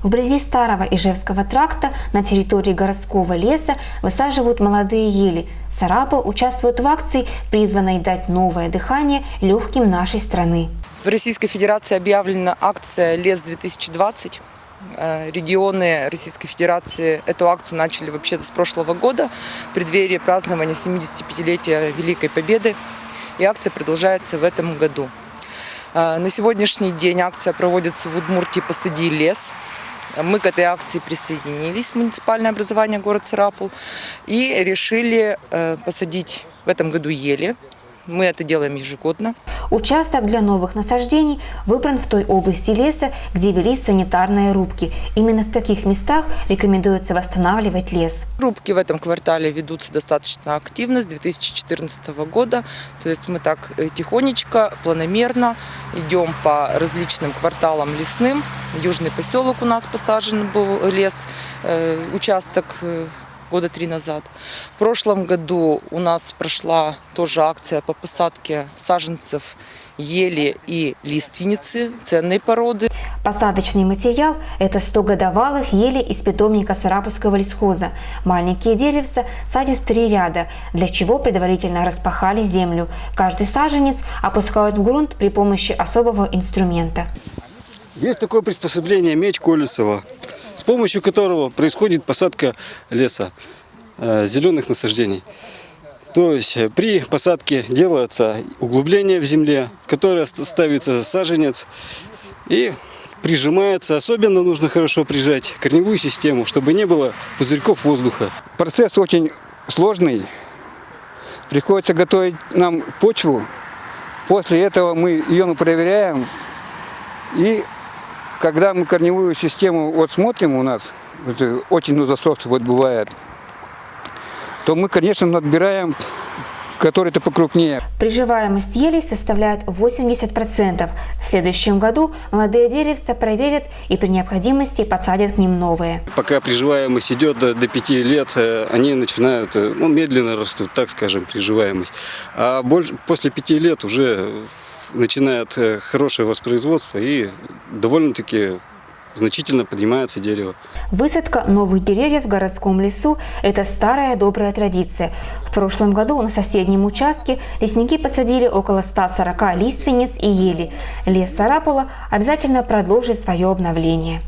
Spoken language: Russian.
Вблизи старого Ижевского тракта на территории городского леса высаживают молодые ели. Сарапул участвует в акции, призванной дать новое дыхание легким нашей страны. В Российской Федерации объявлена акция «Лес-2020». Регионы Российской Федерации эту акцию начали вообще-то с прошлого года, в преддверии празднования 75-летия Великой Победы. И акция продолжается в этом году. На сегодняшний день акция проводится в Удмуртии «Посади лес». Мы к этой акции присоединились, муниципальное образование город Сарапул, и решили посадить в этом году ели. Мы это делаем ежегодно. Участок для новых насаждений выбран в той области леса, где велись санитарные рубки. Именно в таких местах рекомендуется восстанавливать лес. Рубки в этом квартале ведутся достаточно активно с 2014 года. То есть мы так тихонечко, планомерно идем по различным кварталам лесным. Южный поселок у нас посажен был лес, участок года 3 назад. В прошлом году у нас прошла тоже акция по посадке саженцев ели и лиственницы, ценной породы. Посадочный материал – это 100-годовалых ели из питомника Сарапульского лесхоза. Маленькие деревца садят в 3 ряда, для чего предварительно распахали землю. Каждый саженец опускают в грунт при помощи особого инструмента. Есть такое приспособление меч Колесова, с помощью которого происходит посадка леса, зеленых насаждений. То есть при посадке делается углубление в земле, в которое ставится саженец и прижимается. Особенно нужно хорошо прижать корневую систему, чтобы не было пузырьков воздуха. Процесс очень сложный. Приходится готовить нам почву. После этого мы ее проверяем. И когда мы корневую систему смотрим у нас, очень засохший бывает, то мы, конечно, отбираем, который-то покрупнее. Приживаемость елей составляет 80%. В следующем году молодые деревца проверят и при необходимости подсадят к ним новые. Пока приживаемость идет до 5 лет, они начинают, медленно растут, так скажем, приживаемость. А после 5 лет уже начинает хорошее воспроизводство и довольно-таки значительно поднимается дерево. Высадка новых деревьев в городском лесу – это старая добрая традиция. В прошлом году на соседнем участке лесники посадили около 140 лиственниц и ели. Лес Сарапула обязательно продолжит свое обновление.